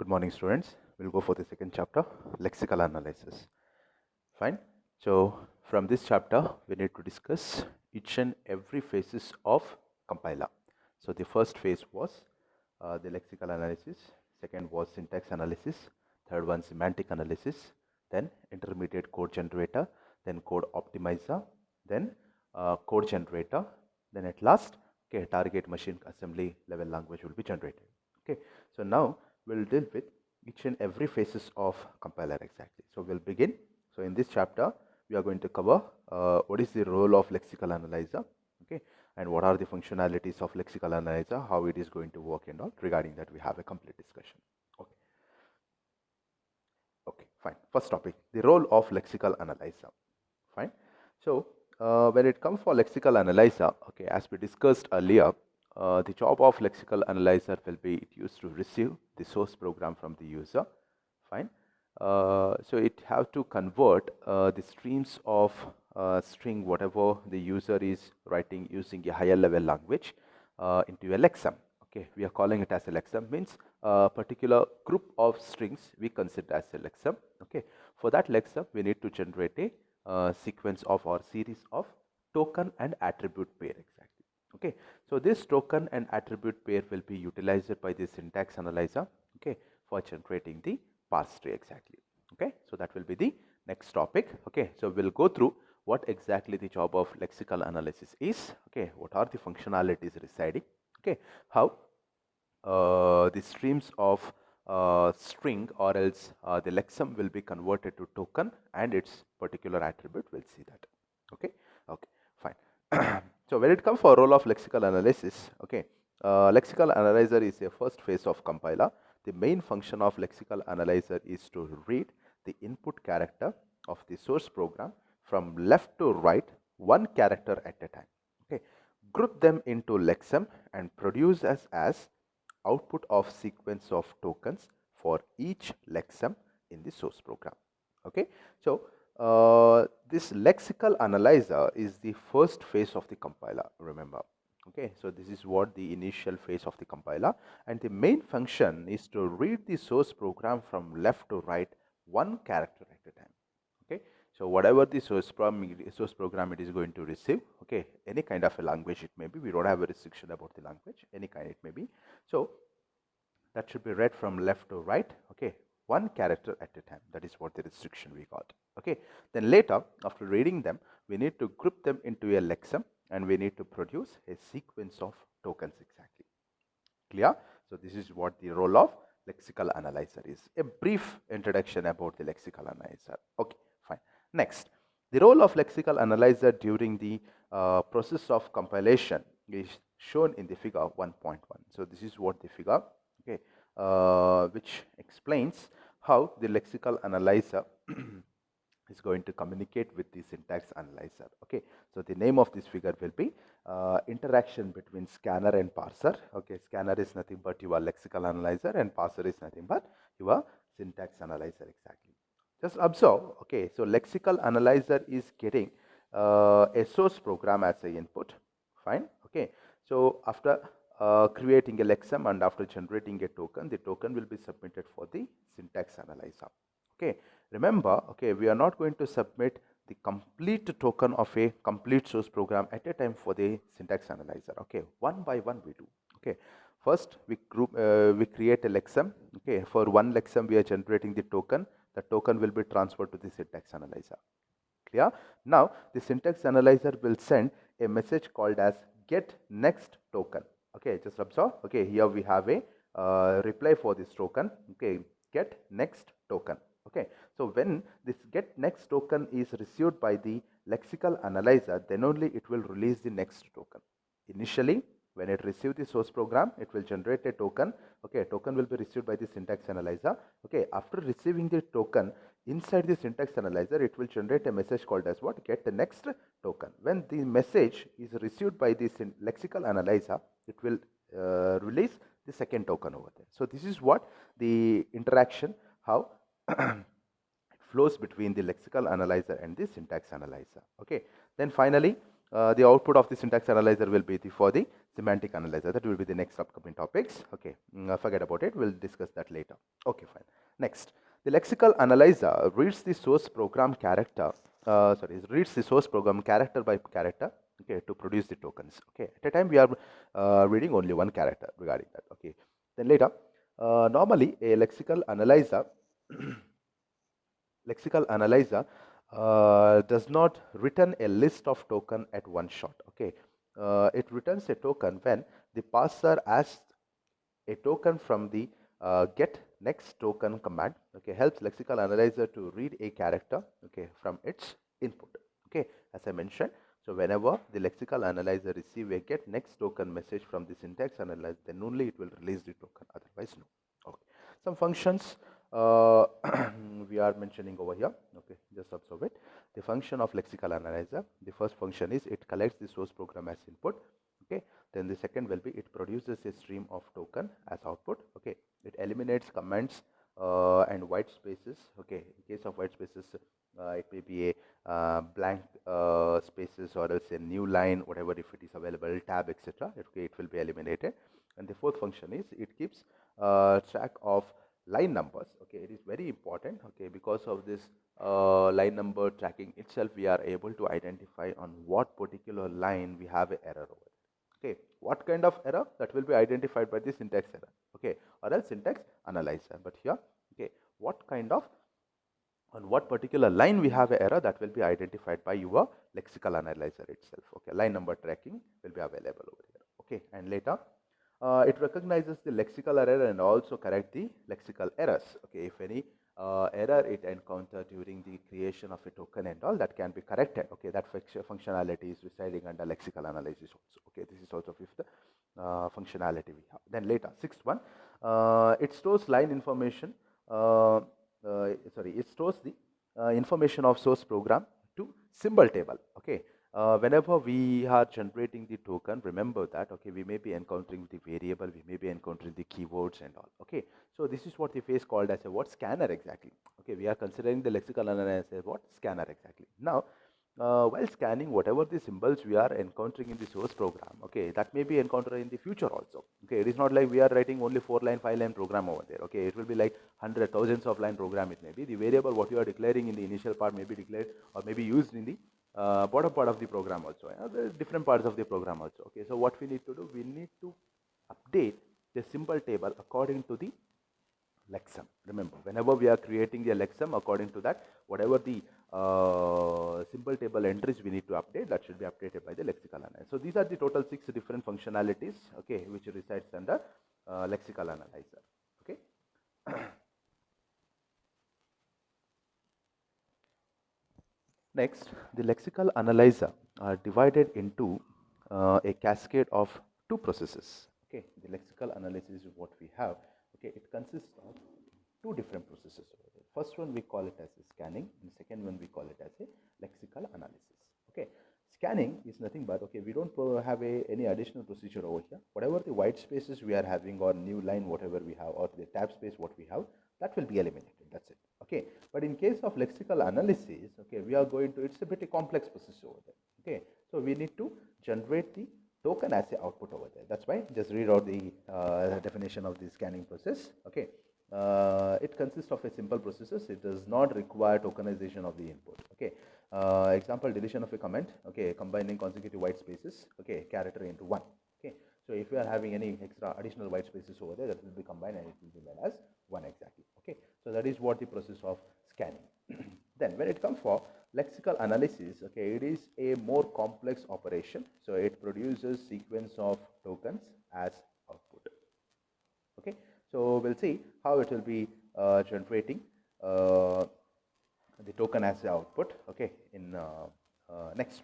Good morning, students. We'll go for the second chapter, Lexical Analysis. Fine. So, from this chapter, we need to discuss each and every phases of compiler. So, the first phase was the lexical analysis. Second was syntax analysis. Third one, semantic analysis. Then intermediate code generator. Then code optimizer. Then code generator. Then at last, okay, target machine assembly level language will be generated. Okay. So now we'll deal with each and every phases of compiler exactly. So we'll begin. So in this chapter, we are going to cover what is the role of lexical analyzer, okay, and what are the functionalities of lexical analyzer, how it is going to work and all. Regarding that, we have a complete discussion. Okay. Okay, fine. First topic, the role of lexical analyzer. Fine. So when it comes for lexical analyzer, okay, as we discussed earlier, the job of lexical analyzer will be it used to receive the source program from the user. Fine. So it have to convert the streams of string whatever the user is writing using a higher level language into a lexem. Okay, we are calling it as a lexem, means a particular group of strings we consider as a lexem. Okay, for that lexem we need to generate a sequence of or series of token and attribute pair exactly. Okay, so this token and attribute pair will be utilized by the syntax analyzer, okay, for generating the parse tree exactly. Okay, so that will be the next topic. Okay, so we'll go through what exactly the job of lexical analysis is. Okay, what are the functionalities residing, okay, how the streams of string or else the lexem will be converted to token and its particular attribute. We'll see that. Okay, okay, fine. So when it comes for role of lexical analysis, okay, lexical analyzer is a first phase of compiler. The main function of lexical analyzer is to read the input character of the source program from left to right, one character at a time. Okay, group them into lexem and produce as output of sequence of tokens for each lexem in the source program. Okay, so this lexical analyzer is the first phase of the compiler, remember. Okay, so this is what the initial phase of the compiler, and the main function is to read the source program from left to right, one character at a time. Okay, so whatever the source program it is going to receive, okay, any kind of a language it may be, we don't have a restriction about the language, any kind it may be. So that should be read from left to right, okay, one character at a time. That is what the restriction we got. Okay, then later after reading them, we need to group them into a lexem and we need to produce a sequence of tokens exactly. Clear? So this is what the role of lexical analyzer is. A brief introduction about the lexical analyzer. Okay, fine. Next, the role of lexical analyzer during the process of compilation is shown in the figure 1.1. So this is what the figure, okay, which explains how the lexical analyzer is going to communicate with the syntax analyzer. Okay, so the name of this figure will be interaction between scanner and parser. Okay, scanner is nothing but your lexical analyzer and parser is nothing but your syntax analyzer exactly. Just observe. Okay, so lexical analyzer is getting a source program as an input. Fine. Okay, so after creating a lexem and after generating a token, the token will be submitted for the syntax analyzer. Okay, remember, okay, we are not going to submit the complete token of a complete source program at a time for the syntax analyzer. Okay, one by one we do. Okay, first we create a lexem. Okay, for one lexem we are generating the token. The token will be transferred to the syntax analyzer. Clear? Now the syntax analyzer will send a message called as get next token. Okay, just observe. Okay, here we have a reply for this token. Okay, get next token. Okay, so when this get next token is received by the lexical analyzer, then only it will release the next token. Initially, when it receives the source program, it will generate a token. Okay, token will be received by the syntax analyzer. Okay, after receiving the token, inside the syntax analyzer, it will generate a message called as what? Get the next token. When the message is received by the lexical analyzer, it will release the second token over there. So this is what the interaction, how it flows between the lexical analyzer and the syntax analyzer. Okay, then finally the output of the syntax analyzer will be for the semantic analyzer. That will be the next upcoming topics. Okay, forget about it. We'll discuss that later. Okay, fine. Next, the lexical analyzer reads the source program character. Reads the source program character by character. Okay, to produce the tokens. Okay, at a time we are reading only one character regarding that. Okay, then later, normally a lexical analyzer does not return a list of token at one shot. Okay, it returns a token when the parser asks a token from the get next token command. Okay, helps lexical analyzer to read a character, okay, from its input. Okay, as I mentioned, so whenever the lexical analyzer receive a get next token message from the syntax analyzer, then only it will release the token, otherwise no. Okay, some functions we are mentioning over here. Okay, just observe it. The function of lexical analyzer, the first function is it collects the source program as input. Okay, then the second will be it produces a stream of token as output. Okay, it eliminates comments and white spaces. Okay, in case of white spaces, it may be a blank spaces or else a new line, whatever, if it is available, tab, etc. Okay, it will be eliminated. And the fourth function is it keeps track of line numbers. Okay, it is very important. Okay, because of this line number tracking itself, we are able to identify on what particular line we have an error over. Okay, what kind of error, that will be identified by the syntax error. Okay, or else syntax analyzer. But here, okay, what kind of, on what particular line we have an error, that will be identified by your lexical analyzer itself. Okay, line number tracking will be available over here. Okay, and later it recognizes the lexical error and also correct the lexical errors. Okay, if any error it encountered during the creation of a token and all, that can be corrected. Okay, that functionality is residing under lexical analysis also. Okay, this is also fifth functionality we have. Then later, sixth one, it stores line information. It stores the information of source program to symbol table. Okay, whenever we are generating the token, remember that, okay, we may be encountering the variable, we may be encountering the keywords and all. Okay, so this is what the phase called as a what, scanner exactly. Okay, we are considering the lexical analysis as what, scanner exactly. Now while scanning, whatever the symbols we are encountering in the source program, okay, that may be encountered in the future also. Okay, it is not like we are writing only 4-line, 5-line program over there. Okay, it will be like hundred, thousands of line program. It may be the variable what you are declaring in the initial part may be declared or may be used in the bottom part of the program also, the different parts of the program also. Okay, so what we need to do, we need to update the symbol table according to the lexem. Remember, whenever we are creating the lexem, according to that, whatever the symbol table entries we need to update, that should be updated by the lexical analyzer. So these are the total 6 different functionalities, okay, which resides under lexical analyzer. Okay. Next, the lexical analyzer are divided into a cascade of 2 processes. Okay, the lexical analysis is what we have. Okay, it consists of 2 different processes. First one we call it as a scanning, and second one we call it as a lexical analysis. Okay, scanning is nothing but, okay, we don't have any additional procedure over here. Whatever the white spaces we are having or new line whatever we have or the tab space what we have, that will be eliminated. That's it. Okay, but in case of lexical analysis, okay, we are going to, it's a bit a complex process over there. Okay, so we need to generate the token as a output over there. That's why just read out the definition of the scanning process. Okay, it consists of a simple processes. It does not require tokenization of the input. Okay, example, deletion of a comment. Okay, combining consecutive white spaces. Okay, character into one. Okay, so if you are having any extra additional white spaces over there, that will be combined and it will be made as one exactly. Okay, so that is what the process of scanning. Then when it comes for lexical analysis, okay, it is a more complex operation. So it produces sequence of tokens as output. Okay, so we'll see how it will be generating the token as the output. Okay, in next